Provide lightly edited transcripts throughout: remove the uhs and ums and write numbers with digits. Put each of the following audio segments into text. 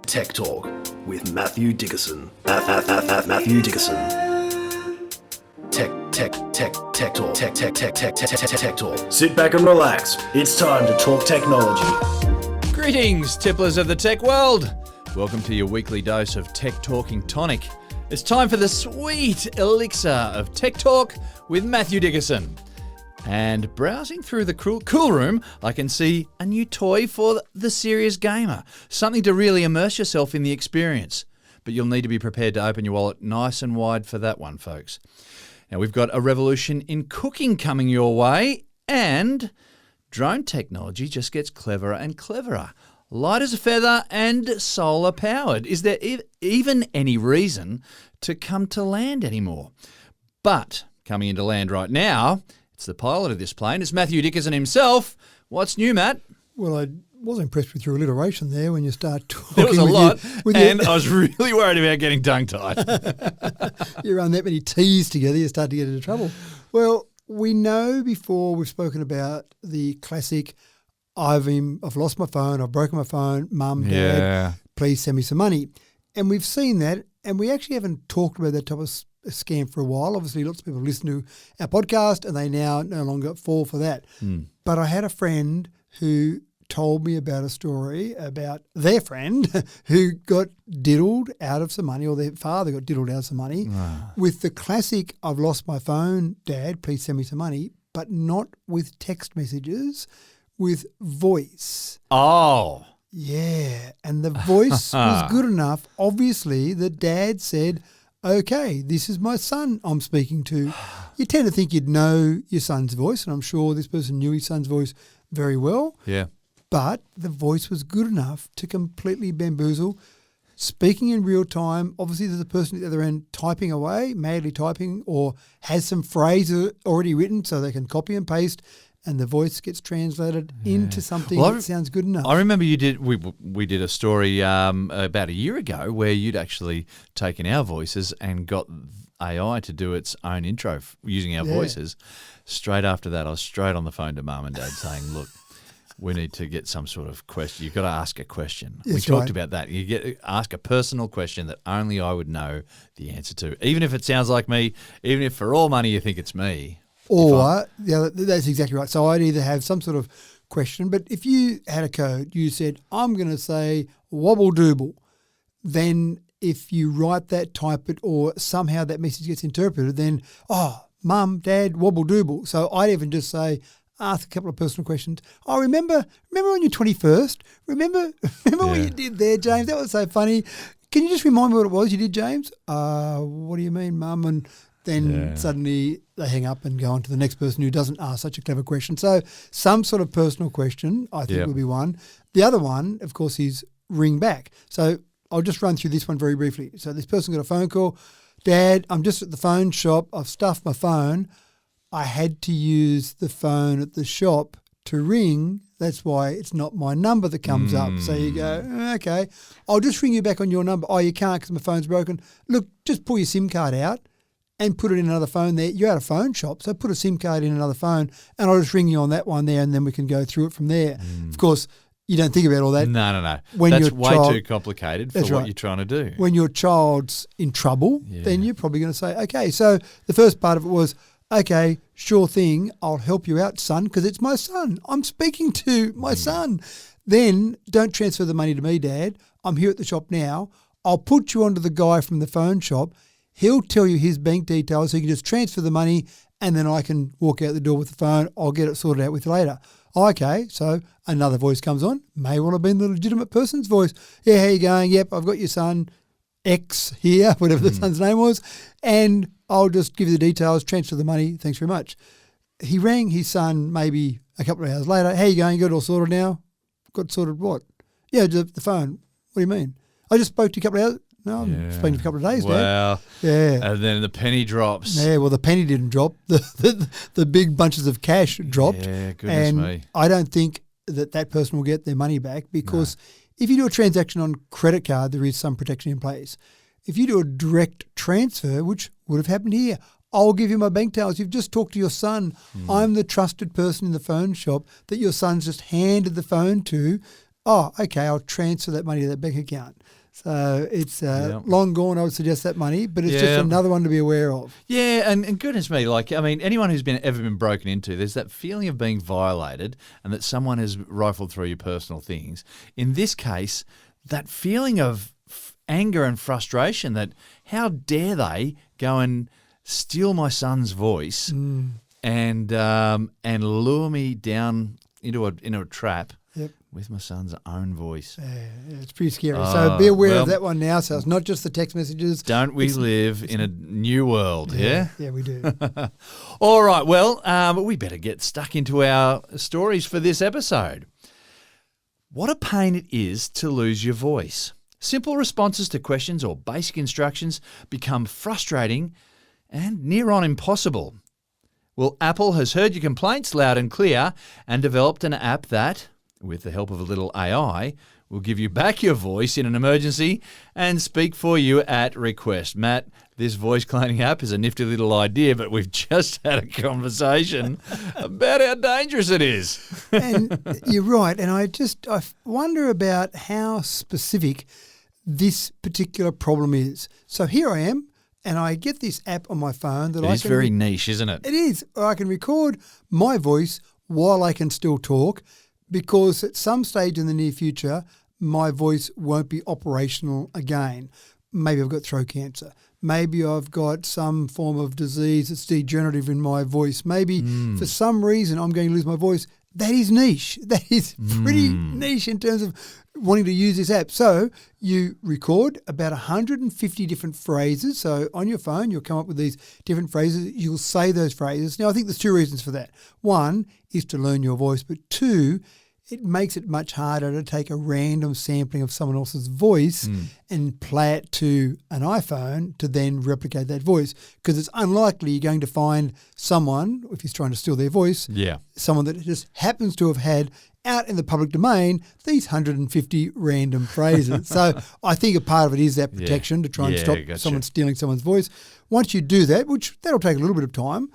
Tech Talk with Matthew Dickerson. Matthew Dickerson. Tech Talk. Tech Talk. Sit back and relax. It's time to talk technology. Greetings, tipplers of the tech world. Welcome to your weekly dose of Tech Talking Tonic. It's time for the sweet elixir of Tech Talk with Matthew Dickerson. And browsing through the cool room, I can see a new toy for the serious gamer. Something to really immerse yourself in the experience. But you'll need to be prepared to open your wallet nice and wide for that one, folks. Now, we've got a revolution in cooking coming your way, and drone technology just gets cleverer and cleverer. Light as a feather and solar powered. Is there even any reason to come to land anymore? But coming into land right now, it's the pilot of this plane. It's Matthew Dickerson himself. What's new, Matt? Well, I was impressed with your alliteration there when you start talking. There was a lot, and I was really worried about getting tongue-tied. You run that many T's together, you start to get into trouble. Well, we know before we've spoken about the classic, I've lost my phone, I've broken my phone, Mum, Dad, please send me some money. And we've seen that, and we actually haven't talked about that type of scam for a while. Obviously, lots of people listen to our podcast and they now no longer fall for that. But I had a friend who told me about a story about their friend who got diddled out of some money, or their father got diddled out of some money with the classic, I've lost my phone, Dad, please send me some money, but not with text messages, with voice. Oh. Yeah, and the voice was good enough, obviously, that Dad said, okay, this is my son I'm speaking to. You tend to think you'd know your son's voice, and I'm sure this person knew his son's voice very well. Yeah. But the voice was good enough to completely bamboozle. Speaking in real time, obviously there's a person at the other end typing away, madly typing, or has some phrase already written so they can copy and paste, and the voice gets translated into something that sounds good enough. I remember we did a story about a year ago where you'd actually taken our voices and got AI to do its own intro using our voices. Straight after that, I was straight on the phone to Mum and Dad saying, look, we need to get some sort of question. You've got to ask a question. We talked about that. You ask a personal question that only I would know the answer to, even if it sounds like me, even if for all money you think it's me. Or, that's exactly right. So I'd either have some sort of question, but if you had a code, you said, I'm going to say wobble dooble, then if you write that, type it, or somehow that message gets interpreted, then, Mum, Dad, wobble dooble. So I'd even just say, ask a couple of personal questions. Oh, remember on your 21st? Remember what you did there, James? That was so funny. Can you just remind me what it was you did, James? What do you mean, Mum? And then suddenly they hang up and go on to the next person who doesn't ask such a clever question. So some sort of personal question, I think, would be one. The other one, of course, is ring back. So I'll just run through this one very briefly. So this person got a phone call. Dad, I'm just at the phone shop. I've stuffed my phone. I had to use the phone at the shop to ring. That's why it's not my number that comes up. So you go, okay, I'll just ring you back on your number. Oh, you can't because my phone's broken. Look, just pull your SIM card out and put it in another phone there. You're at a phone shop, so put a SIM card in another phone and I'll just ring you on that one there and then we can go through it from there. Of course, you don't think about all that. No. When that's way too complicated for what you're trying to do. When your child's in trouble, then you're probably going to say, okay, so the first part of it was, okay, sure thing, I'll help you out, son, because it's my son. I'm speaking to my son. Then don't transfer the money to me, Dad. I'm here at the shop now. I'll put you onto the guy from the phone shop. He'll tell you his bank details so you can just transfer the money and then I can walk out the door with the phone. I'll get it sorted out with you later. Okay, so another voice comes on. May well have been the legitimate person's voice. Yeah, how you going? Yep, I've got your son X here, whatever the son's name was, and I'll just give you the details, transfer the money, thanks very much. He rang his son maybe a couple of hours later. How you going? You got it all sorted now? Got sorted what? Yeah, the phone. What do you mean? I just spoke to you a couple of hours. No, I'm speaking to a couple of days, Dad. Yeah. And then the penny drops. Yeah, well, the penny didn't drop. The big bunches of cash dropped. Yeah, goodness me. I don't think that person will get their money back because if you do a transaction on credit card, there is some protection in place. If you do a direct transfer, which would have happened here, I'll give you my bank details. You've just talked to your son. I'm the trusted person in the phone shop that your son's just handed the phone to. oh, okay, I'll transfer that money to that bank account. So it's long gone, I would suggest, that money, but it's just another one to be aware of. Yeah, and goodness me, like, I mean, anyone who's ever been broken into, there's that feeling of being violated and that someone has rifled through your personal things. In this case, that feeling of anger and frustration that how dare they go and steal my son's voice and lure me down into a trap. Yep. With my son's own voice. Yeah, it's pretty scary. So be aware of that one now. So it's not just the text messages. Don't we live in a new world, yeah? Yeah, we do. All right, well, we better get stuck into our stories for this episode. What a pain it is to lose your voice. Simple responses to questions or basic instructions become frustrating and near on impossible. Well, Apple has heard your complaints loud and clear and developed an app that, with the help of a little AI, will give you back your voice in an emergency and speak for you at request. Matt, this voice cloning app is a nifty little idea, but we've just had a conversation about how dangerous it is. And you're right. And I wonder about how specific this particular problem is. So here I am, and I get this app on my phone that It's very niche, isn't it? It is. I can record my voice while I can still talk, because at some stage in the near future, my voice won't be operational again. Maybe I've got throat cancer. Maybe I've got some form of disease that's degenerative in my voice. Maybe for some reason I'm going to lose my voice. That is niche. That is pretty niche in terms of wanting to use this app. So you record about 150 different phrases. So on your phone, you'll come up with these different phrases. You'll say those phrases. Now, I think there's two reasons for that. One is to learn your voice, but two, it makes it much harder to take a random sampling of someone else's voice and play it to an iPhone to then replicate that voice, because it's unlikely you're going to find someone, if he's trying to steal their voice, someone that just happens to have had out in the public domain these 150 random phrases. So I think a part of it is that protection to try and stop someone stealing someone's voice. Once you do that, which that'll take a little bit of time,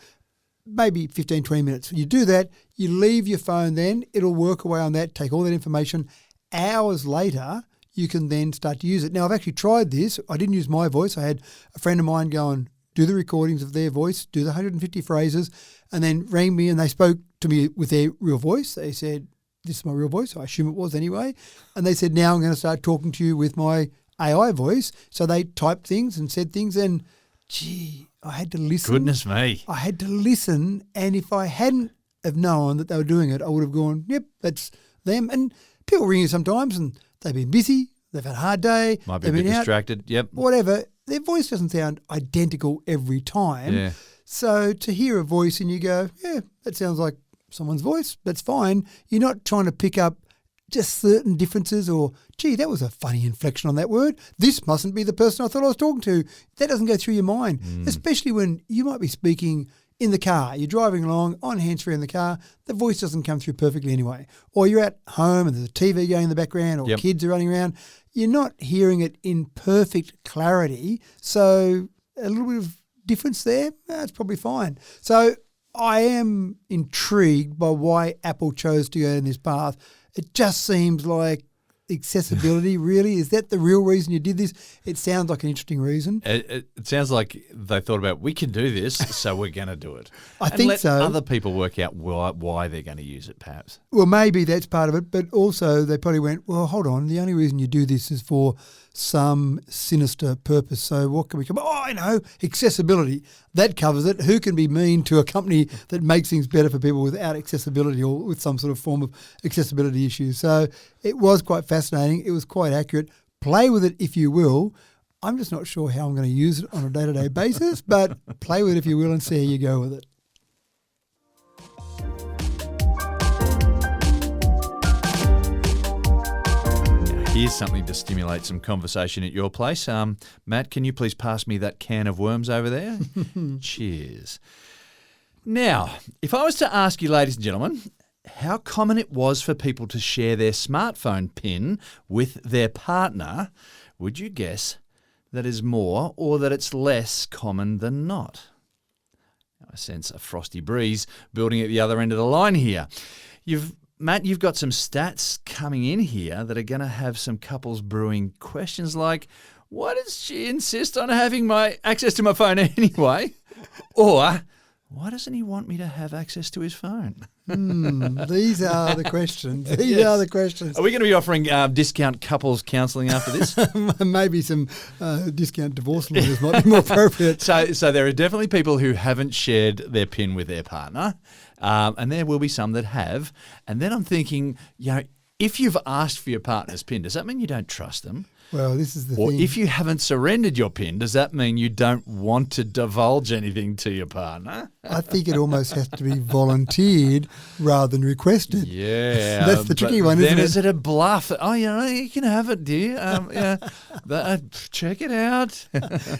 maybe 15, 20 minutes. You do that, you leave your phone then, it'll work away on that, take all that information. Hours later, you can then start to use it. Now, I've actually tried this. I didn't use my voice. I had a friend of mine go and do the recordings of their voice, do the 150 phrases, and then rang me and they spoke to me with their real voice. They said, this is my real voice. I assume it was anyway. And they said, now I'm going to start talking to you with my AI voice. So they typed things and said things, and gee, I had to listen. Goodness me. I had to listen, and if I hadn't have known that they were doing it, I would have gone, yep, that's them. And people ring you sometimes and they've been busy, they've had a hard day. Might be a bit distracted, whatever. Their voice doesn't sound identical every time. Yeah. So to hear a voice and you go, yeah, that sounds like someone's voice, that's fine. You're not trying to pick up just certain differences or, gee, that was a funny inflection on that word. This mustn't be the person I thought I was talking to. That doesn't go through your mind, especially when you might be speaking in the car. You're driving along on hands-free in the car. The voice doesn't come through perfectly anyway. Or you're at home and there's a TV going in the background or kids are running around. You're not hearing it in perfect clarity. So a little bit of difference there, that's probably fine. So I am intrigued by why Apple chose to go in this path. It just seems like accessibility, really. Is that the real reason you did this? It sounds like an interesting reason. It sounds like they thought about, we can do this, so we're going to do it. I think let so. Other people work out why they're going to use it, perhaps. Well, maybe that's part of it, but also they probably went, well, hold on, the only reason you do this is for some sinister purpose. So what can we come? Oh, I know, accessibility. That covers it. Who can be mean to a company that makes things better for people without accessibility or with some sort of form of accessibility issues? So it was quite fascinating. It was quite accurate. Play with it if you will. I'm just not sure how I'm going to use it on a day-to-day basis, but play with it if you will and see how you go with it. Here's something to stimulate some conversation at your place. Matt, can you please pass me that can of worms over there? Cheers. Now, if I was to ask you, ladies and gentlemen, how common it was for people to share their smartphone PIN with their partner, would you guess that is more or that it's less common than not? I sense a frosty breeze building at the other end of the line here. You've Matt, you've got some stats coming in here that are going to have some couples brewing questions like, why does she insist on having my access to my phone anyway? Or, why doesn't he want me to have access to his phone? These are the questions. These are the questions. Are we going to be offering discount couples counselling after this? Maybe some discount divorce lawyers might be more appropriate. So there are definitely people who haven't shared their PIN with their partner, and there will be some that have. And then I'm thinking, if you've asked for your partner's PIN, does that mean you don't trust them? Well, this is the Or thing. if you haven't surrendered your PIN, does that mean you don't want to divulge anything to your partner? I think it almost has to be volunteered rather than requested. Yeah. That's the tricky one, isn't then it? is it a bluff? Oh, you can have it, dear. Check it out.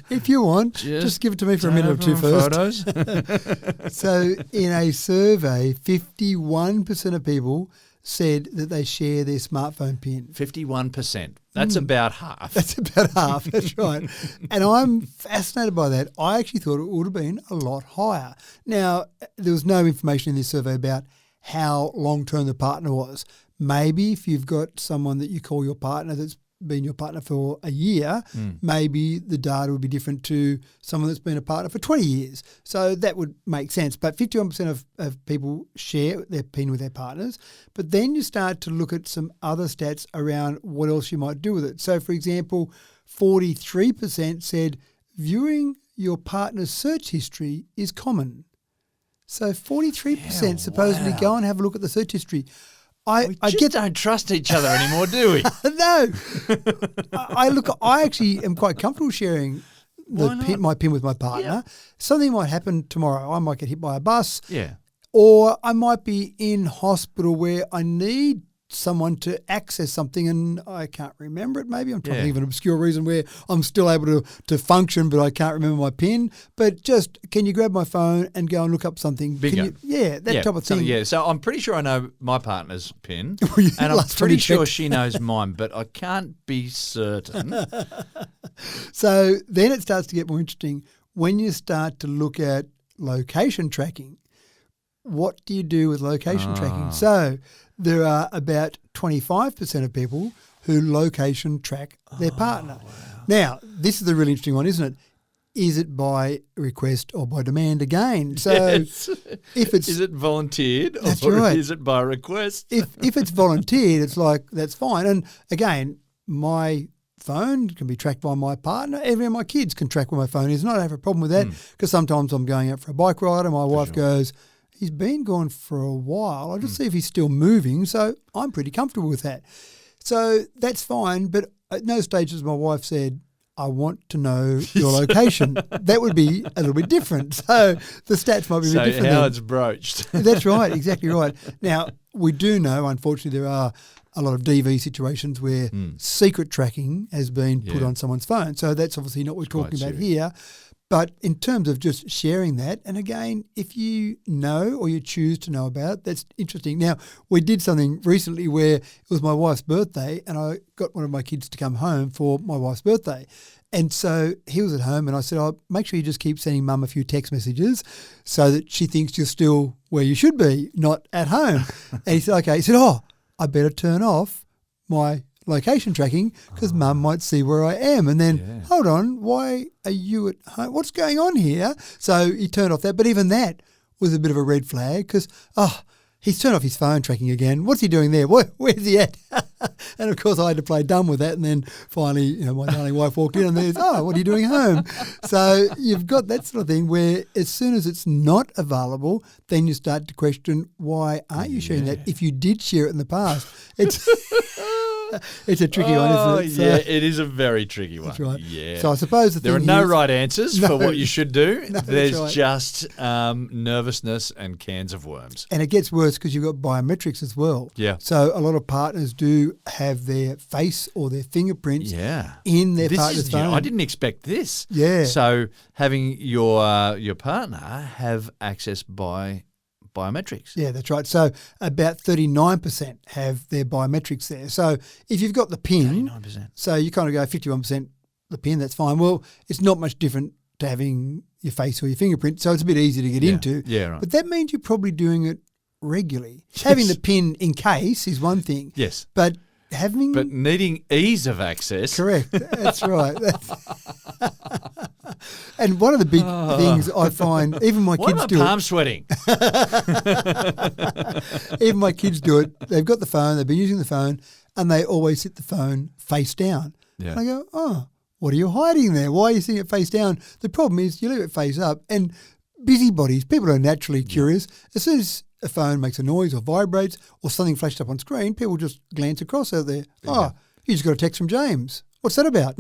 If you want, just give it to me for a minute or two first. Photos. So in a survey, 51% of people said that they share their smartphone PIN. 51%. That's about half. That's about half, that's right. And I'm fascinated by that. I actually thought it would have been a lot higher. Now, there was no information in this survey about how long-term the partner was. Maybe if you've got someone that you call your partner that's been your partner for a year, maybe the data would be different to someone that's been a partner for 20 years. So that would make sense. But 51% of people share their PIN with their partners. But then you start to look at some other stats around what else you might do with it. So, for example, 43% said viewing your partner's search history is common. So 43% supposedly go and have a look at the search history. We don't trust each other anymore, do we? No. I actually am quite comfortable sharing my PIN with my partner. Something might happen tomorrow. I might get hit by a bus. Yeah. Or I might be in hospital where I need someone to access something and I can't remember it. Maybe I'm trying to think of an obscure reason where I'm still able to function but I can't remember my PIN. But just, can you grab my phone and go and look up something? Bingo. That type of thing. Yeah, so I'm pretty sure I know my partner's PIN And and I'm pretty sure she knows mine, but I can't be certain. So then it starts to get more interesting when you start to look at location tracking. What do you do with location tracking? So there are about 25% of people who location track their partner. Wow. Now, this is the really interesting one, isn't it? Is it by request or by demand again? So if it's... Is it volunteered or right. is it by request? If it's volunteered, it's like, that's fine. And again, my phone can be tracked by my partner. Every of my kids can track where my phone is. And I don't have a problem with that because sometimes I'm going out for a bike ride and my wife goes, he's been gone for a while. I'll just see if he's still moving. So I'm pretty comfortable with that. So that's fine. But at no stage has my wife said, I want to know your location. That would be a little bit different. So the stats might be a bit different. So how it's broached. That's right. Exactly right. Now, we do know, unfortunately, there are a lot of DV situations where secret tracking has been put on someone's phone. So that's obviously not what we're talking about here. But in terms of just sharing that, and again, if you know or you choose to know about it, that's interesting. Now, we did something recently where it was my wife's birthday and I got one of my kids to come home for my wife's birthday. And so he was at home and I said, make sure you just keep sending mum a few text messages so that she thinks you're still where you should be, not at home. And he said, okay. He said, I better turn off my location tracking because mum might see where I am. And then, hold on, why are you at home? What's going on here? So he turned off that. But even that was a bit of a red flag because, he's turned off his phone tracking again. What's he doing there? Where's he at? And, of course, I had to play dumb with that. And then finally, my darling wife walked in and there's, what are you doing home? So you've got that sort of thing where as soon as it's not available, then you start to question, why aren't you sharing that? If you did share it in the past, it's a tricky one, isn't it? So, yeah, it is a very tricky one. That's right. Yeah. So I suppose there are no right answers for what you should do. No, There's right. just nervousness and cans of worms. And it gets worse because you've got biometrics as well. Yeah. So a lot of partners do have their face or their fingerprints in their partner's phone. I didn't expect this. Yeah. So having your partner have access by biometrics. Yeah, that's right. So about 39% have their biometrics there. So if you've got the PIN, 39%. So you kind of go 51% the PIN, that's fine. Well, it's not much different to having your face or your fingerprint, so it's a bit easier to get into. Yeah, right. But that means you're probably doing it regularly. Having the PIN in case is one thing. Yes. But But needing ease of access. Correct. That's right. And one of the big things I find, even my kids do palm sweating. Even my kids do it. They've got the phone, they've been using the phone, and they always sit the phone face down. Yeah. And I go, oh, what are you hiding there? Why are you sitting it face down? The problem is you leave it face up, and busybodies, people are naturally curious. As soon as a phone makes a noise or vibrates or something flashed up on screen, people just glance across out there. Oh, you just got a text from James. What's that about?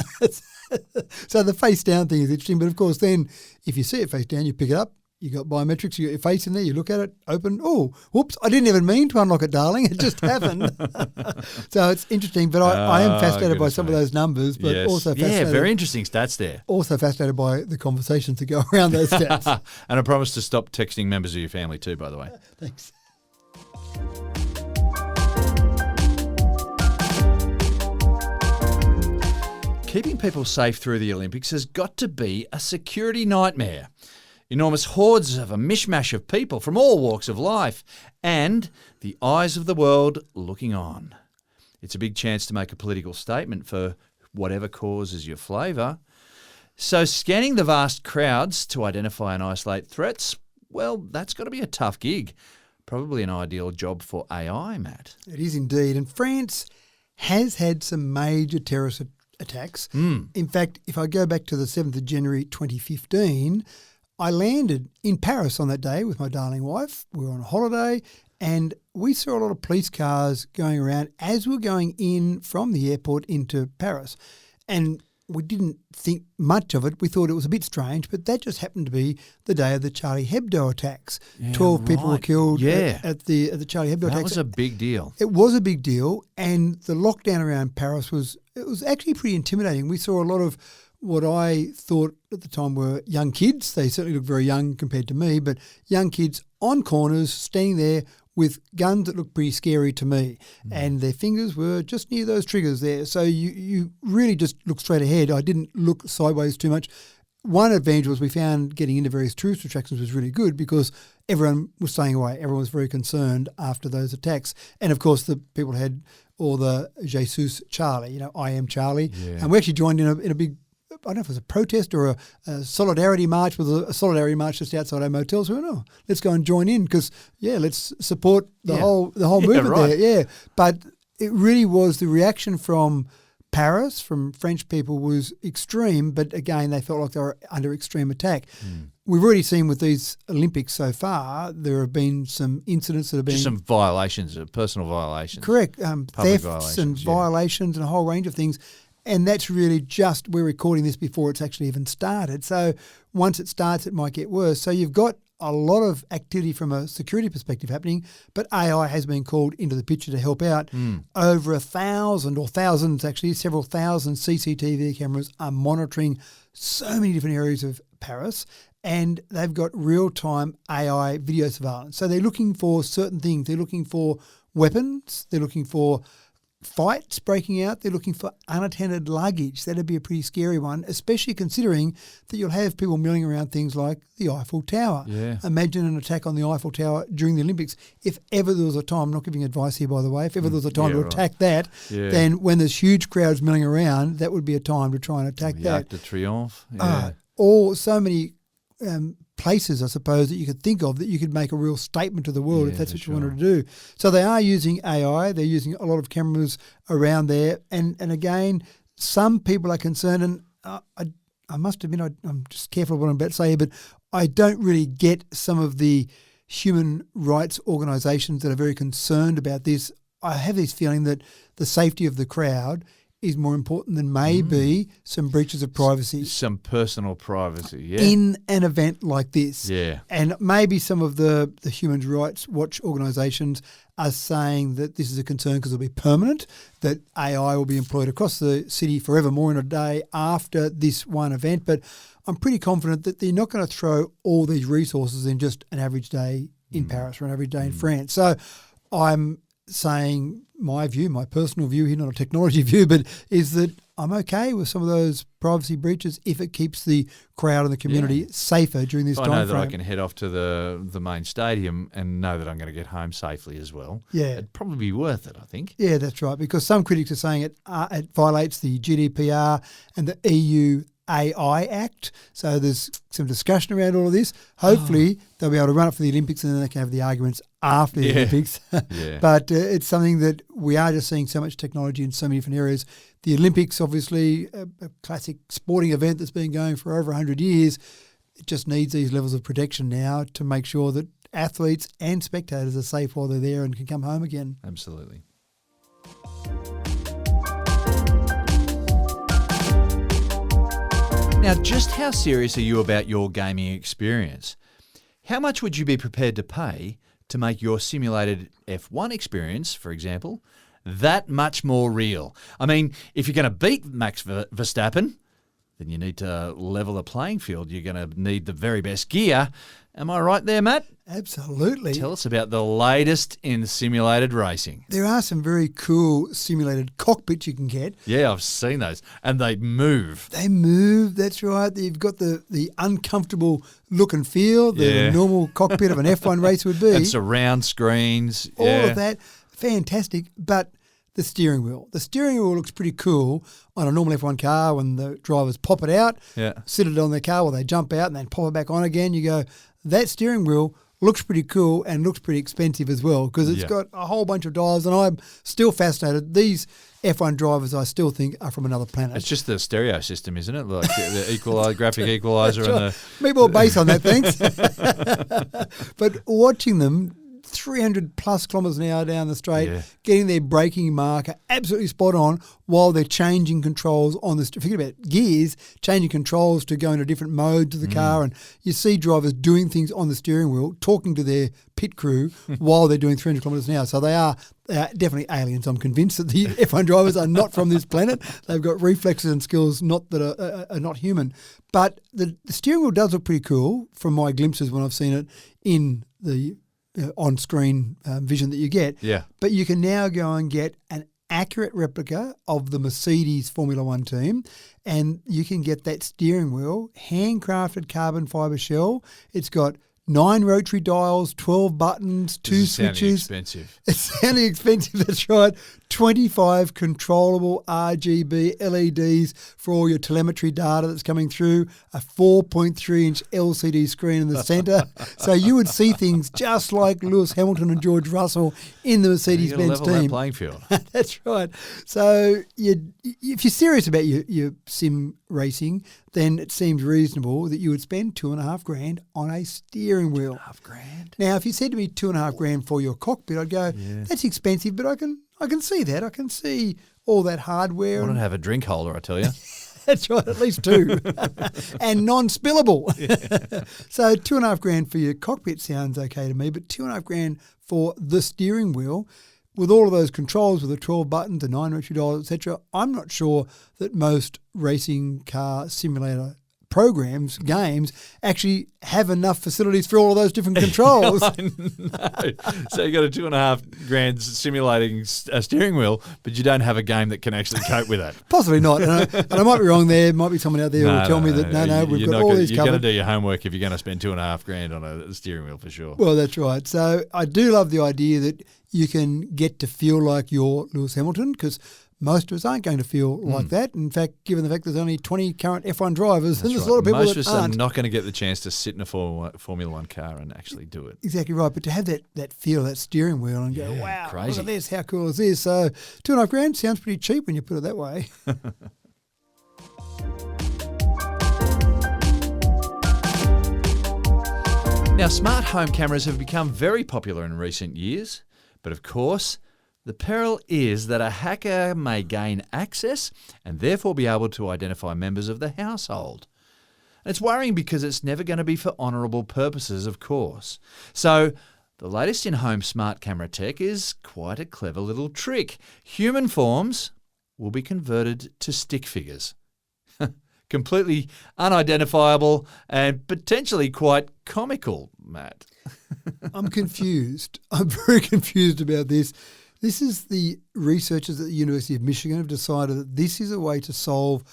So the face down thing is interesting. But of course, then if you see it face down, you pick it up. You got biometrics, you got your face in there, you look at it, open. Oh, whoops, I didn't even mean to unlock it, darling. It just happened. So it's interesting. But I am fascinated by some of those numbers, but also fascinated. Yeah, very interesting stats there. Also fascinated by the conversations that go around those stats. And I promise to stop texting members of your family too, by the way. Thanks. Keeping people safe through the Olympics has got to be a security nightmare. Enormous hordes of a mishmash of people from all walks of life and the eyes of the world looking on. It's a big chance to make a political statement for whatever cause is your flavour. So scanning the vast crowds to identify and isolate threats, well, that's got to be a tough gig. Probably an ideal job for AI, Matt. It is indeed. And France has had some major terrorist attacks. In fact, if I go back to the 7th of January 2015, I landed in Paris on that day with my darling wife. We were on a holiday and we saw a lot of police cars going around as we were going in from the airport into Paris. And we didn't think much of it. We thought it was a bit strange, but that just happened to be the day of the Charlie Hebdo attacks. 12 people were killed at the Charlie Hebdo attacks. That was a big deal. It was a big deal, and the lockdown around Paris was actually pretty intimidating. We saw a lot of what I thought at the time were young kids. They certainly looked very young compared to me, but young kids on corners standing there with guns that looked pretty scary to me. And their fingers were just near those triggers there. So you really just look straight ahead. I didn't look sideways too much. One advantage was we found getting into various tourist attractions was really good because everyone was staying away. Everyone was very concerned after those attacks. And, of course, the people had all the Jesus Charlie, I am Charlie. Yeah. And we actually joined in a big, I don't know if it was a protest or a solidarity march, with a solidarity march just outside our motel. So we went, let's go and join in because, let's support the whole movement there. Yeah, but it really was the reaction from Paris, from French people, was extreme. But again, they felt like they were under extreme attack. We've already seen with these Olympics so far, there have been some incidents that have been... Just some violations, personal violations. Correct. Thefts and violations and a whole range of things. And that's really just, we're recording this before it's actually even started. So once it starts, it might get worse. So you've got a lot of activity from a security perspective happening, but AI has been called into the picture to help out. Over 1,000 or thousands, actually, several thousand CCTV cameras are monitoring so many different areas of Paris, and they've got real-time AI video surveillance. So they're looking for certain things. They're looking for weapons. They're looking for fights breaking out. They're looking for unattended luggage. That'd be a pretty scary one, especially considering that you'll have people milling around things like the Eiffel Tower. Yeah. Imagine an attack on the Eiffel Tower during the Olympics. If ever there was a time, I'm not giving advice here, by the way, if ever there was a time to attack that, then when there's huge crowds milling around, that would be a time to try and attack that. Arc de Triomphe. Or so many places, I suppose, that you could think of that you could make a real statement to the world if that's what you wanted to do. So they are using AI. They're using a lot of cameras around there. And again, some people are concerned, and I must admit, I'm just careful what I'm about to say here, but I don't really get some of the human rights organisations that are very concerned about this. I have this feeling that the safety of the crowd is more important than maybe some breaches of privacy. Some personal privacy, in an event like this. Yeah. And maybe some of the human rights watch organisations are saying that this is a concern because it'll be permanent, that AI will be employed across the city forevermore in a day after this one event. But I'm pretty confident that they're not going to throw all these resources in just an average day in Paris or an average day in France. So I'm saying my view, my personal view here, not a technology view, but is that I'm okay with some of those privacy breaches if it keeps the crowd and the community safer during this If time I know frame. that I can head off to the main stadium and know that I'm going to get home safely as well. Yeah. It'd probably be worth it, I think. Yeah, that's right, because some critics are saying it violates the GDPR and the EU AI Act. So there's some discussion around all of this. Hopefully they'll be able to run it for the Olympics and then they can have the arguments after the Olympics. Yeah. But it's something that we are just seeing so much technology in so many different areas. The Olympics, obviously, a classic sporting event that's been going for over 100 years. It just needs these levels of protection now to make sure that athletes and spectators are safe while they're there and can come home again. Absolutely. Now, just how serious are you about your gaming experience? How much would you be prepared to pay to make your simulated F1 experience, for example, that much more real? I mean, if you're going to beat Max Verstappen, then you need to level the playing field. You're going to need the very best gear. Am I right there, Matt? Absolutely. Tell us about the latest in simulated racing. There are some very cool simulated cockpits you can get. Yeah, I've seen those. And they move. They move, that's right. You've got the uncomfortable look and feel that a normal cockpit of an F1 race would be. And surround screens. All of that. Fantastic. But the steering wheel. The steering wheel looks pretty cool on a normal F1 car when the drivers pop it out, sit it on their car while they jump out and then pop it back on again. You go, that steering wheel looks pretty cool and looks pretty expensive as well because it's got a whole bunch of dials, and I'm still fascinated. These F1 drivers I still think are from another planet. It's just the stereo system, isn't it? Like the graphic equalizer. That's and right. Maybe more bass on that, thanks. But watching them 300 plus kilometres an hour down the straight, getting their braking marker absolutely spot on while they're changing controls on the forget about gears, changing controls to go into different modes of the car, and you see drivers doing things on the steering wheel, talking to their pit crew while they're doing 300 kilometres an hour. So they are definitely aliens. I'm convinced that the F1 drivers are not from this planet. They've got reflexes and skills that are not human. But the steering wheel does look pretty cool from my glimpses when I've seen it in the on-screen vision that you get. Yeah. But you can now go and get an accurate replica of the Mercedes Formula One team, and you can get that steering wheel, handcrafted carbon fibre shell. It's got 9 rotary dials, 12 buttons, 2 switches. Expensive. It's sounding expensive, that's right. 25 controllable RGB LEDs for all your telemetry data that's coming through, a 4.3-inch LCD screen in the centre. So you would see things just like Lewis Hamilton and George Russell in the Mercedes-Benz level team. that playing field. That's right. So if you're serious about your sim racing, then it seems reasonable that you would spend $2,500 on a steering wheel. $2,500. Now, if you said to me $2,500 for your cockpit, I'd go, that's expensive, but I can see that. I can see all that hardware. I want to have a drink holder, I tell you. That's right, at least 2. And non-spillable. So $2,500 for your cockpit sounds okay to me, but $2,500 for the steering wheel with all of those controls, with the 12 buttons, the 9 rotary dials, etc., I'm not sure that most racing car simulator programs, games, actually have enough facilities for all of those different controls. I know. So you got a $2,500 simulating a steering wheel, but you don't have a game that can actually cope with that. Possibly not. And I might be wrong there. Might be someone out there who will tell me that, we've got all these covered. You're going to do your homework if you're going to spend $2,500 on a steering wheel for sure. Well, that's right. So I do love the idea that you can get to feel like you're Lewis Hamilton, because most of us aren't going to feel like that. In fact, given the fact there's only 20 current F1 drivers, and there's a lot of people most that of us aren't. are not going to get the chance to sit in a Formula One car and actually do it. Exactly right. But to have that feel, that steering wheel, and go, wow, crazy. look at this, how cool is this? So $2,500 sounds pretty cheap when you put it that way. Now, smart home cameras have become very popular in recent years, but of course, the peril is that a hacker may gain access and therefore be able to identify members of the household. And it's worrying because it's never going to be for honourable purposes, of course. So the latest in home smart camera tech is quite a clever little trick. Human forms will be converted to stick figures. Completely unidentifiable and potentially quite comical, Matt. I'm confused. I'm very confused about this. This is the researchers at the University of Michigan have decided that this is a way to solve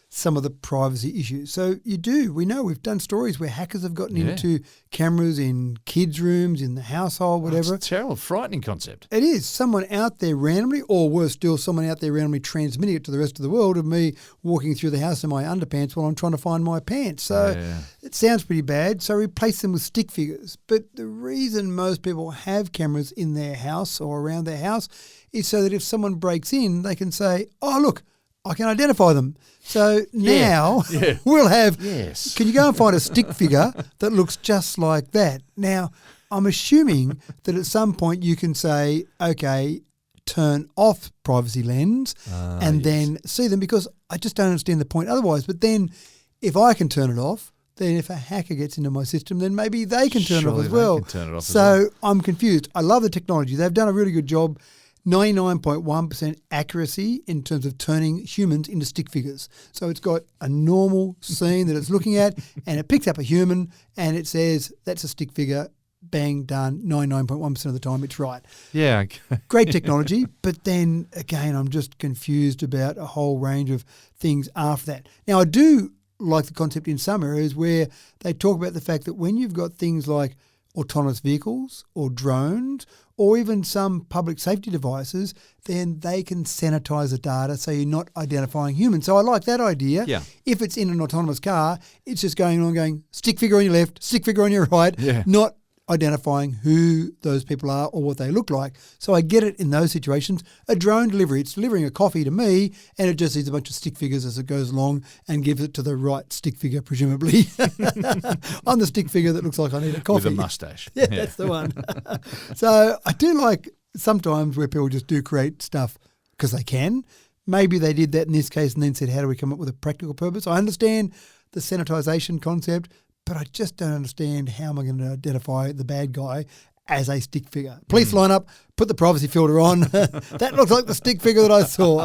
some of the privacy issues. So we know we've done stories where hackers have gotten into cameras in kids' rooms, in the household, whatever. It's a terrible, frightening concept. It is. Someone out there randomly, or worse still, someone out there randomly transmitting it to the rest of the world of me walking through the house in my underpants while I'm trying to find my pants. So it sounds pretty bad. So replace them with stick figures. But the reason most people have cameras in their house or around their house is so that if someone breaks in, they can say, oh, look, I can identify them. So now we'll have, can you go and find a stick figure that looks just like that? Now, I'm assuming that at some point you can say, okay, turn off PrivacyLens and then see them, because I just don't understand the point otherwise. But then if I can turn it off, then if a hacker gets into my system, then maybe they can turn it off as well. So I'm confused. I love the technology. They've done a really good job. 99.1% accuracy in terms of turning humans into stick figures. So it's got a normal scene that it's looking at, and it picks up a human and it says, that's a stick figure, bang, done. 99.1% of the time it's right. Yeah. Great technology, but then again, I'm just confused about a whole range of things after that. Now, I do like the concept in some areas where they talk about the fact that when you've got things like autonomous vehicles or drones or even some public safety devices, then they can sanitize the data so you're not identifying humans. So I like that idea. Yeah. If it's in an autonomous car, it's just going on going stick figure on your left, stick figure on your right, not identifying who those people are or what they look like. So I get it in those situations. A drone delivery, it's delivering a coffee to me and it just sees a bunch of stick figures as it goes along and gives it to the right stick figure, presumably. I'm the stick figure that looks like I need a coffee. With a mustache. Yeah, that's the one. So I do like sometimes where people just do create stuff because they can. Maybe they did that in this case and then said, how do we come up with a practical purpose? I understand the sanitization concept, but I just don't understand how am I going to identify the bad guy as a stick figure. Police line up, put the privacy filter on. That looks like the stick figure that I saw.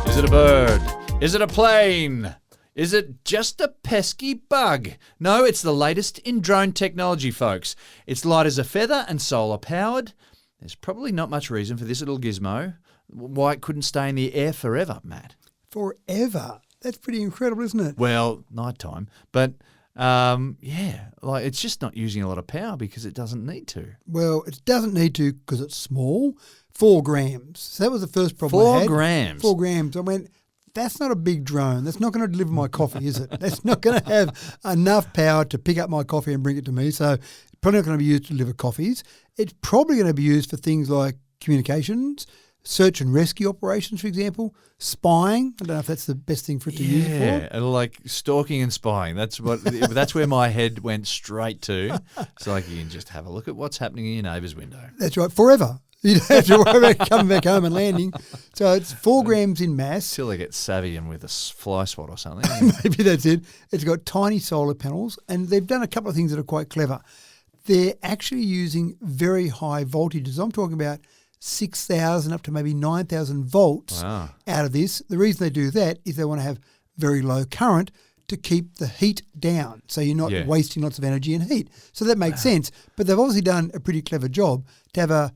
Is it a bird? Is it a plane? Is it just a pesky bug? No, it's the latest in drone technology, folks. It's light as a feather and solar powered. There's probably not much reason for this little gizmo why it couldn't stay in the air forever, Matt. Forever? That's pretty incredible, isn't it? Well, nighttime. But, it's just not using a lot of power because it doesn't need to. Well, it doesn't need to because it's small. 4 grams. So that was the first problem I had. 4 grams? 4 grams. I went, that's not a big drone. That's not going to deliver my coffee, is it? That's not going to have enough power to pick up my coffee and bring it to me. So it's probably not going to be used to deliver coffees. It's probably going to be used for things like communications, search and rescue operations, for example, spying. I don't know if that's the best thing for it to use it for. Yeah, like stalking and spying. That's where my head went straight to. It's like you can just have a look at what's happening in your neighbour's window. That's right, forever. You don't have to worry about coming back home and landing. So it's 4 grams in mass. Till they get savvy and with a fly swat or something. Maybe that's it. It's got tiny solar panels, and they've done a couple of things that are quite clever. They're actually using very high voltages. I'm talking about 6,000 up to maybe 9,000 volts out of this. The reason they do that is they want to have very low current to keep the heat down, so you're not wasting lots of energy and heat. So that makes sense. But they've obviously done a pretty clever job to have a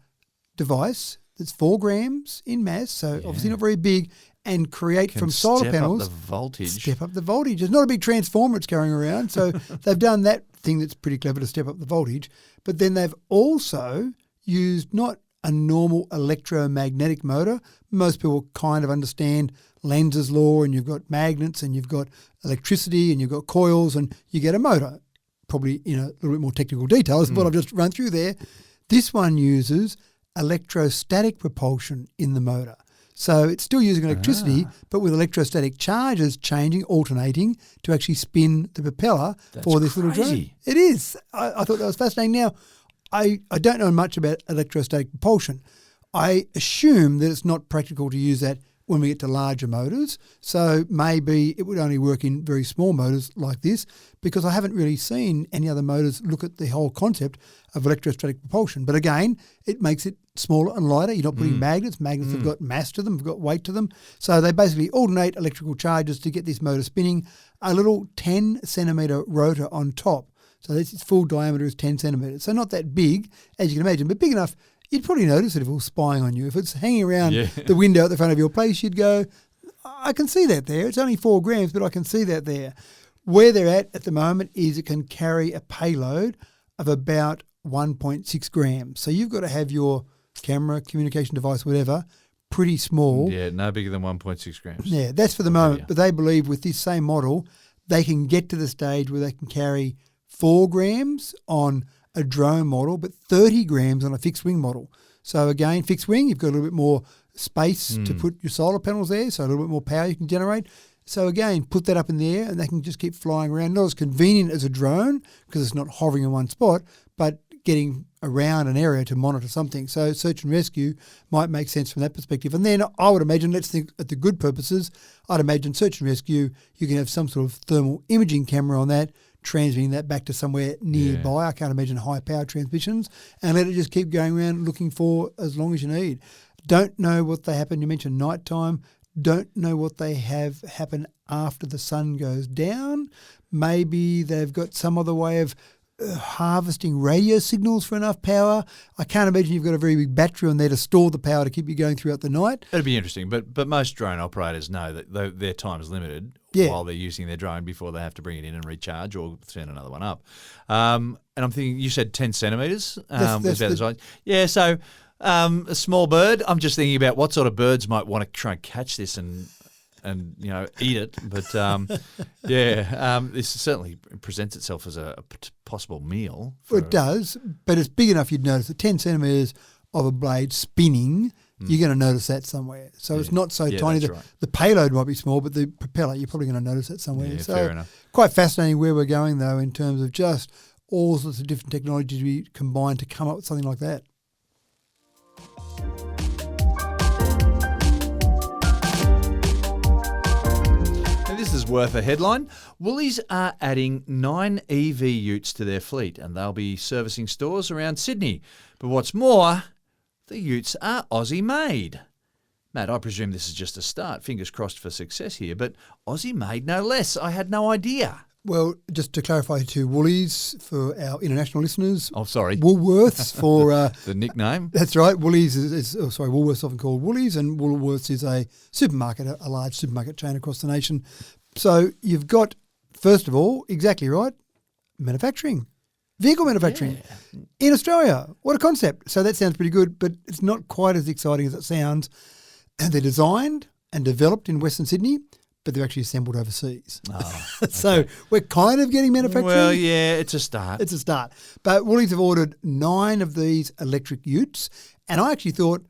device that's 4 grams in mass, so obviously not very big, and create from solar panels. Step up the voltage. It's not a big transformer it's carrying around, so they've done that thing that's pretty clever to step up the voltage. But then they've also used not a normal electromagnetic motor. Most people kind of understand Lenz's law, and you've got magnets and you've got electricity and you've got coils and you get a motor. Probably in a little bit more technical detail is what I've just run through there. This one uses electrostatic propulsion in the motor. So it's still using electricity, but with electrostatic charges changing, alternating to actually spin the propeller for this little drone. It is. I thought that was fascinating. Now, I don't know much about electrostatic propulsion. I assume that it's not practical to use that when we get to larger motors. So maybe it would only work in very small motors like this, because I haven't really seen any other motors look at the whole concept of electrostatic propulsion. But again, it makes it smaller and lighter. You're not putting magnets. Magnets have got mass to them, have got weight to them. So they basically alternate electrical charges to get this motor spinning. A little 10 centimetre rotor on top. So its full diameter is 10 centimetres. So not that big, as you can imagine, but big enough you'd probably notice it if it was spying on you. If it's hanging around the window at the front of your place, you'd go, I can see that there. It's only 4 grams, but I can see that there. Where they're at the moment is it can carry a payload of about 1.6 grams. So you've got to have your camera, communication device, whatever, pretty small. Yeah, no bigger than 1.6 grams. Yeah, that's for the moment. But they believe with this same model, they can get to the stage where they can carry 4 grams on a drone model, but 30 grams on a fixed wing model. So again, fixed wing, you've got a little bit more space to put your solar panels there, so a little bit more power you can generate. So again, put that up in the air and they can just keep flying around. Not as convenient as a drone because it's not hovering in one spot, but getting around an area to monitor something. So search and rescue might make sense from that perspective. And then I would imagine, let's think at the good purposes, I'd imagine search and rescue, you can have some sort of thermal imaging camera on that, transmitting that back to somewhere nearby. I can't imagine high power transmissions, and let it just keep going around looking for as long as you need. Don't know what they happen. You mentioned nighttime. Don't know what they have happen after the sun goes down. Maybe they've got some other way of harvesting radio signals for enough power. I can't imagine you've got a very big battery on there to store the power to keep you going throughout the night. That'd be interesting, but most drone operators know that their time is limited while they're using their drone before they have to bring it in and recharge or send another one up. And I'm thinking, you said 10 centimetres? That's the size. Yeah, so a small bird. I'm just thinking about what sort of birds might want to try and catch this and eat it. But this certainly presents itself as a possible meal. It does, but it's big enough you'd notice it. 10 centimetres of a blade spinning, you're going to notice that somewhere. So it's not so tiny. The payload might be small, but the propeller, you're probably going to notice that somewhere. Yeah, so fair enough. Quite fascinating where we're going, though, in terms of just all sorts of different technologies to be combined to come up with something like that. This is worth a headline. Woollies are adding 9 EV Utes to their fleet and they'll be servicing stores around Sydney. But what's more, the Utes are Aussie-made. Matt, I presume this is just a start. Fingers crossed for success here, but Aussie-made no less. I had no idea. Well, just to clarify to Woollies for our international listeners. Oh, sorry. Woolworths for... the nickname? That's right. Woollies Woolworths is often called Woollies, and Woolworths is a supermarket, a large supermarket chain across the nation. So you've got, first of all, exactly right, manufacturing. Vehicle manufacturing in Australia. What a concept. So that sounds pretty good, but it's not quite as exciting as it sounds. And they're designed and developed in Western Sydney, but they're actually assembled overseas. Oh, okay. So we're kind of getting manufacturing. Well, yeah, it's a start. It's a start. But Woolies have ordered 9 of these electric utes. And I actually thought,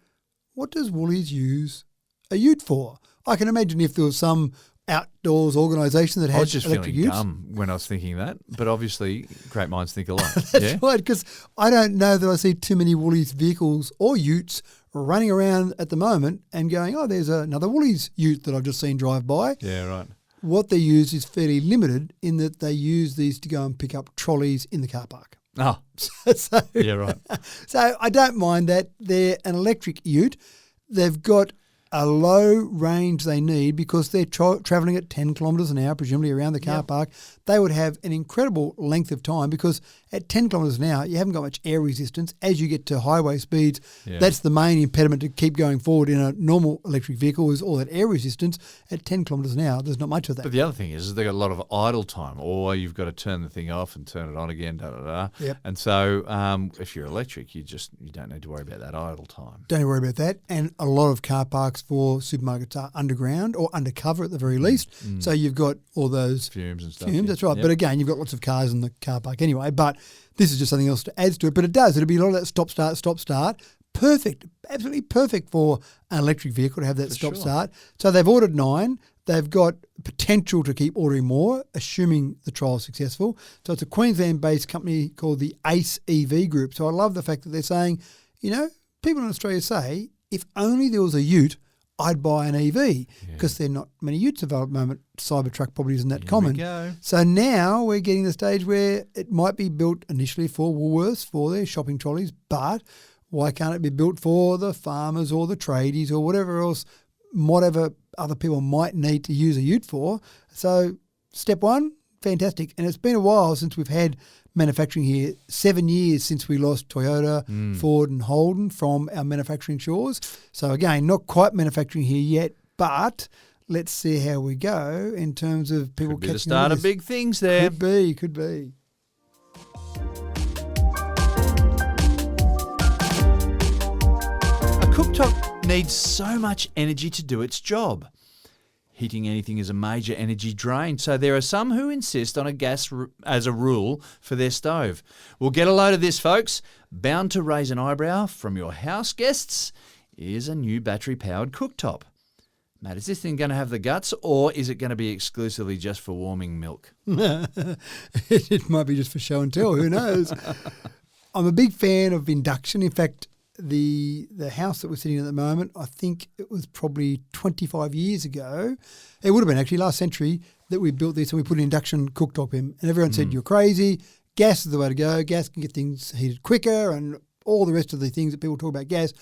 what does Woolies use a ute for? I can imagine if there was some outdoors organisation that had electric utes. I was just feeling dumb when I was thinking that, but obviously great minds think alike. That's right, because I don't know that I see too many Woolies vehicles or utes running around at the moment and going, oh, there's another Woolies ute that I've just seen drive by. Yeah, right. What they use is fairly limited in that they use these to go and pick up trolleys in the car park. Oh, yeah, right. So I don't mind that. They're an electric ute. They've got a low range they need because they're travelling at 10 kilometres an hour, presumably around the car park. They would have an incredible length of time because at 10 kilometres an hour, you haven't got much air resistance. As you get to highway speeds, that's the main impediment to keep going forward in a normal electric vehicle is all that air resistance. At 10 kilometres an hour, there's not much of that. But the other thing is they've got a lot of idle time, or you've got to turn the thing off and turn it on again, Yep. And so if you're electric, you don't need to worry about that idle time. Don't worry about that. And a lot of car parks for supermarkets are underground or undercover at the very least. So you've got all those fumes and stuff. That's right. Yep. But again, you've got lots of cars in the car park anyway. But this is just something else to add to it. But it does. It'll be a lot of that stop-start. Perfect. Absolutely perfect for an electric vehicle to have that stop-start. So they've ordered 9. They've got potential to keep ordering more, assuming the trial is successful. So it's a Queensland-based company called the Ace EV Group. So I love the fact that they're saying, people in Australia say, if only there was a ute, I'd buy an EV because there are not many Utes available at the moment. Cybertruck probably isn't that common. Go. So now we're getting the stage where it might be built initially for Woolworths, for their shopping trolleys, but why can't it be built for the farmers or the tradies or whatever else, whatever other people might need to use a Ute for? So step one, fantastic. And it's been a while since we've had manufacturing here, 7 years since we lost Toyota, Ford and Holden from our manufacturing shores. So again, not quite manufacturing here yet, but let's see how we go in terms of people Could be catching the start on of with big things there. Could be. A cooktop needs so much energy to do its job. Heating anything is a major energy drain, so there are some who insist on a gas as a rule for their stove. We'll get a load of this, folks. Bound to raise an eyebrow from your house guests is a new battery-powered cooktop. Matt, is this thing going to have the guts, or is it going to be exclusively just for warming milk? It might be just for show and tell, who knows? I'm a big fan of induction. In fact, the house that we're sitting in at the moment, I think it was probably 25 years ago. It would have been actually last century that we built this and we put an induction cooktop in. And everyone said, you're crazy. Gas is the way to go. Gas can get things heated quicker and all the rest of the things that people talk about gas.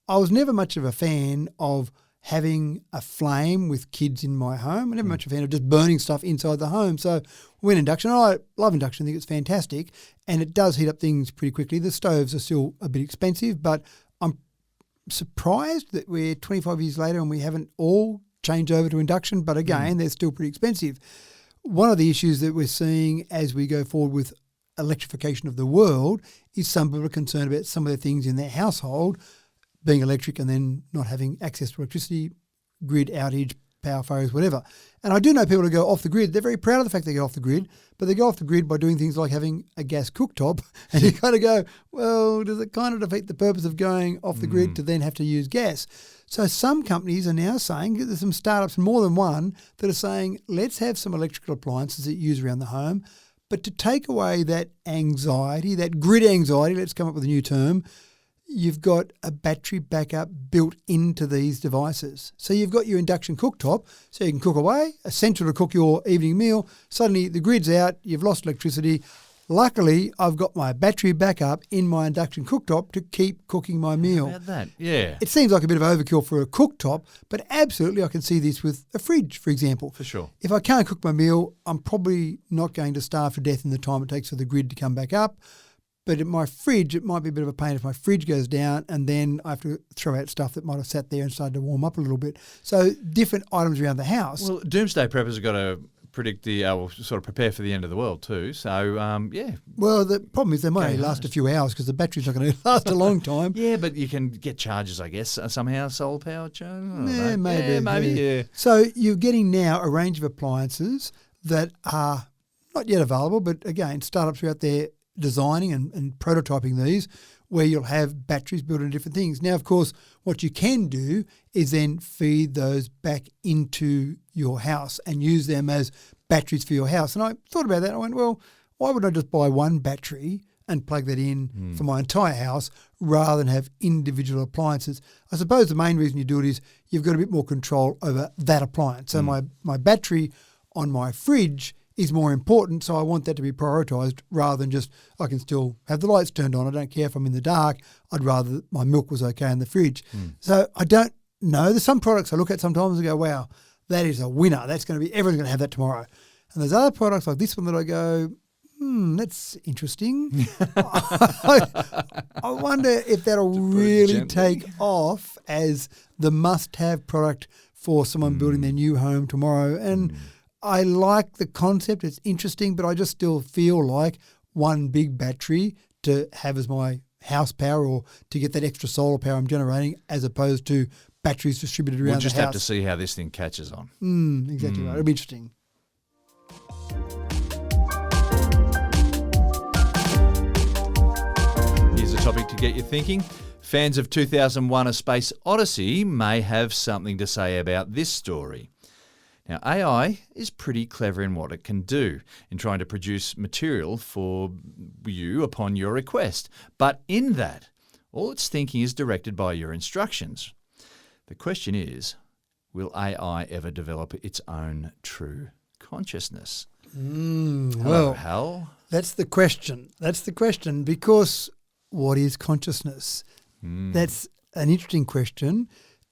I was never much of a fan of having a flame with kids in my home. I'm never much a fan of just burning stuff inside the home. So when induction, I love induction. I think it's fantastic. And it does heat up things pretty quickly. The stoves are still a bit expensive, but I'm surprised that we're 25 years later and we haven't all changed over to induction. But again, they're still pretty expensive. One of the issues that we're seeing as we go forward with electrification of the world is some people are concerned about some of the things in their household being electric and then not having access to electricity, grid outage, power failures, whatever. And I do know people who go off the grid. They're very proud of the fact they go off the grid, but they go off the grid by doing things like having a gas cooktop. And you kind of go, well, does it kind of defeat the purpose of going off the grid to then have to use gas? So some companies are now saying, there's some startups, more than one, that are saying, let's have some electrical appliances that you use around the home, but to take away that anxiety, that grid anxiety, let's come up with a new term, you've got a battery backup built into these devices. So you've got your induction cooktop, so you can cook away, essential to cook your evening meal. Suddenly the grid's out, you've lost electricity. Luckily, I've got my battery backup in my induction cooktop to keep cooking my meal. How about that? Yeah. It seems like a bit of overkill for a cooktop, but absolutely I can see this with a fridge, for example. For sure. If I can't cook my meal, I'm probably not going to starve to death in the time it takes for the grid to come back up. But in my fridge, it might be a bit of a pain if my fridge goes down and then I have to throw out stuff that might have sat there and started to warm up a little bit. So different items around the house. Well, doomsday preppers have got to predict sort of prepare for the end of the world too. So, yeah. Well, the problem is they might only last a few hours because the battery's not going to last a long time. Yeah, but you can get charges, I guess, somehow, solar power charge. Yeah, maybe. Yeah. So you're getting now a range of appliances that are not yet available, but again, startups are out there designing and prototyping these where you'll have batteries built into different things. Now, of course, what you can do is then feed those back into your house and use them as batteries for your house. And I thought about that. I went, well, why wouldn't I just buy one battery and plug that in for my entire house rather than have individual appliances? I suppose the main reason you do it is you've got a bit more control over that appliance. So my battery on my fridge is more important, so I want that to be prioritised rather than just I can still have the lights turned on. I don't care if I'm in the dark. I'd rather my milk was okay in the fridge. So I don't know. There's some products I look at sometimes and go, wow, that is a winner. That's going to be, everyone's going to have that tomorrow. And there's other products like this one that I go, that's interesting. I wonder if that'll really take off as the must-have product for someone building their new home tomorrow. And I like the concept. It's interesting, but I just still feel like one big battery to have as my house power or to get that extra solar power I'm generating as opposed to batteries distributed around the house. We'll just have to see how this thing catches on. Exactly right. It'll be interesting. Here's a topic to get you thinking. Fans of 2001: A Space Odyssey may have something to say about this story. Now, AI is pretty clever in what it can do in trying to produce material for you upon your request. But in that, all it's thinking is directed by your instructions. The question is, will AI ever develop its own true consciousness? Well, Hal? that's the question. Because what is consciousness? That's an interesting question.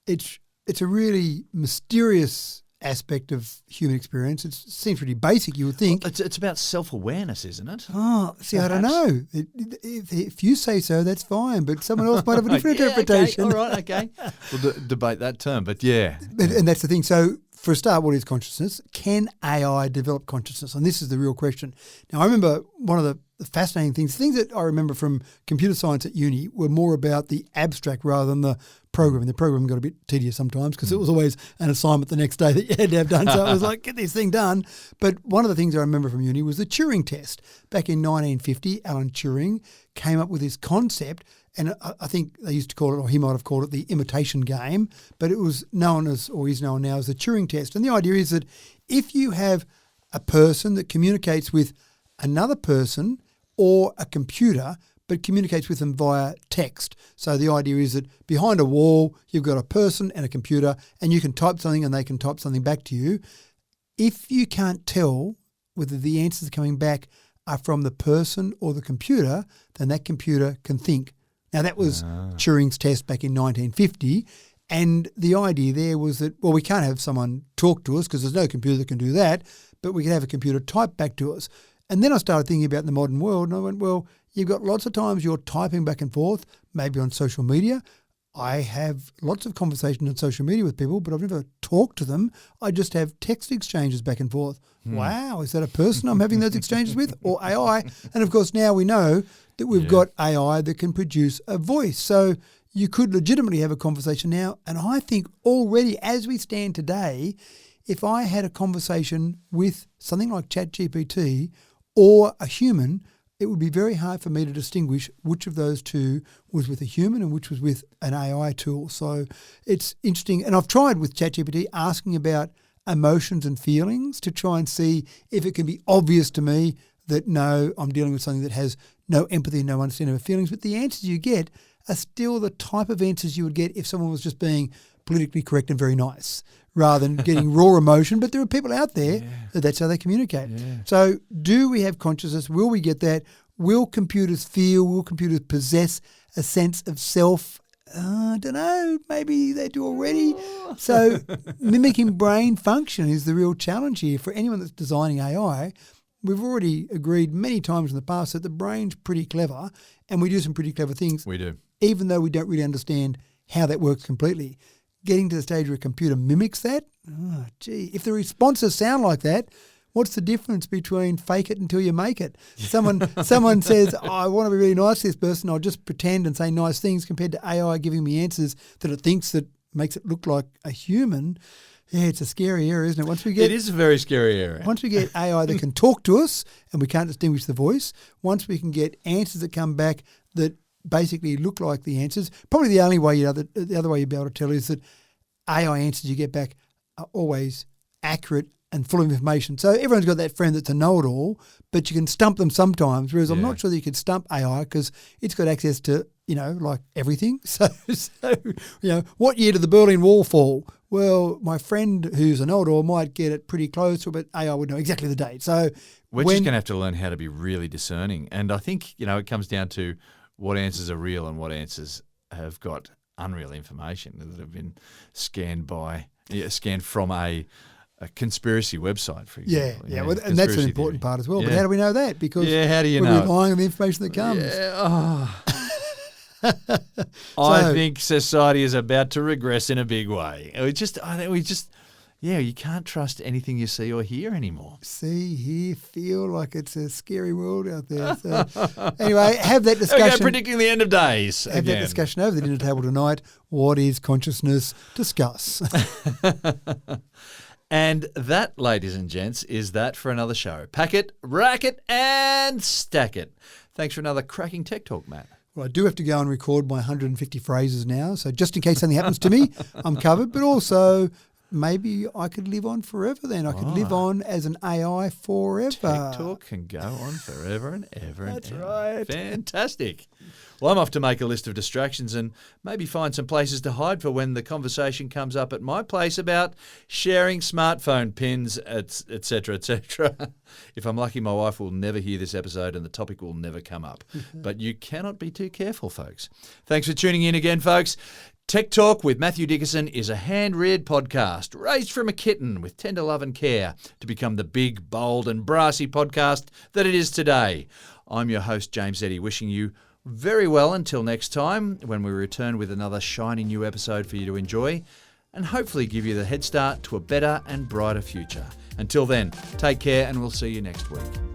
It's a really mysterious aspect of human experience. It seems pretty basic, you would think. Well, it's about self-awareness, isn't it? Oh, see, I don't Perhaps. know. If you say so, that's fine. But someone else might have a different Yeah, interpretation. Okay, all right, okay. We'll debate that term, but yeah. And that's the thing. So, for a start, what is consciousness? Can AI develop consciousness? And this is the real question. Now, I remember one of the fascinating things that I remember from computer science at uni were more about the abstract rather than the programming. The programming got a bit tedious sometimes because it was always an assignment the next day that you had to have done. So it was like, get this thing done. But one of the things I remember from uni was the Turing test. Back in 1950, Alan Turing came up with this concept, and I think they used to call it, or he might have called it, the imitation game, but it was known as, or is known now as the Turing test. And the idea is that if you have a person that communicates with another person or a computer, but communicates with them via text. So the idea is that behind a wall, you've got a person and a computer, and you can type something and they can type something back to you. If you can't tell whether the answers coming back are from the person or the computer, then that computer can think. Now, that was Turing's test back in 1950. And the idea there was that, well, we can't have someone talk to us because there's no computer that can do that, but we can have a computer type back to us. And then I started thinking about the modern world, and I went, well, you've got lots of times you're typing back and forth, maybe on social media. I have lots of conversations on social media with people, but I've never talked to them. I just have text exchanges back and forth. Wow, is that a person I'm having those exchanges with, or AI? And of course, now we know that we've got AI that can produce a voice. So you could legitimately have a conversation now. And I think already as we stand today, if I had a conversation with something like ChatGPT or a human, it would be very hard for me to distinguish which of those two was with a human and which was with an AI tool. So it's interesting. And I've tried with ChatGPT asking about emotions and feelings to try and see if it can be obvious to me that, no, I'm dealing with something that has no empathy, no understanding of feelings. But the answers you get are still the type of answers you would get if someone was just being politically correct and very nice, rather than getting raw emotion. But there are people out there that's how they communicate. Yeah. So do we have consciousness? Will we get that? Will computers feel? Will computers possess a sense of self? I don't know. Maybe they do already. So mimicking brain function is the real challenge here for anyone that's designing AI. We've already agreed many times in the past that the brain's pretty clever and we do some pretty clever things. We do. Even though we don't really understand how that works completely. Getting to the stage where a computer mimics that, if the responses sound like that, what's the difference between fake it until you make it? Someone says, I want to be really nice to this person, I'll just pretend and say nice things, compared to AI giving me answers that it thinks that makes it look like a human. Yeah, it's a scary area, isn't it? It is a very scary area. Once we get AI that can talk to us and we can't distinguish the voice, once we can get answers that come back that basically look like the answers, probably the only way the other way you'd be able to tell is that AI answers you get back are always accurate and full of information. So everyone's got that friend that's a know-it-all, but you can stump them sometimes, whereas I'm not sure that you can stump AI because it's got access to, like everything. So, what year did the Berlin Wall fall? Well, my friend who's a know-it-all might get it pretty close, but AI would know exactly the date. So we're just going to have to learn how to be really discerning. And I think, it comes down to what answers are real and what answers have got unreal information that have been scanned from a conspiracy website, for example. Yeah. Well, and that's an important part as well. But how do we know that? Because how do you we're know? relying on the information that comes. I think society is about to regress in a big way. You can't trust anything you see or hear anymore. See, hear, feel like it's a scary world out there. So, anyway, have that discussion. Okay, predicting the end of days. Have that discussion over the dinner table tonight. What is consciousness? Discuss. And that, ladies and gents, is that for another show. Pack it, rack it, and stack it. Thanks for another cracking tech talk, Matt. Well, I do have to go and record my 150 phrases now, so just in case something happens to me, I'm covered. But also, maybe I could live on forever then. I could live on as an AI forever. Tech Talk can go on forever and ever and That's ever. right. Fantastic. Well, I'm off to make a list of distractions and maybe find some places to hide for when the conversation comes up at my place about sharing smartphone pins, etc., etc. If I'm lucky, my wife will never hear this episode and the topic will never come up. But you cannot be too careful, folks. Thanks for tuning in again, folks. Tech Talk with Matthew Dickinson is a hand-reared podcast raised from a kitten with tender love and care to become the big, bold and brassy podcast that it is today. I'm your host, James Eddy, wishing you very well until next time when we return with another shiny new episode for you to enjoy and hopefully give you the head start to a better and brighter future. Until then, take care and we'll see you next week.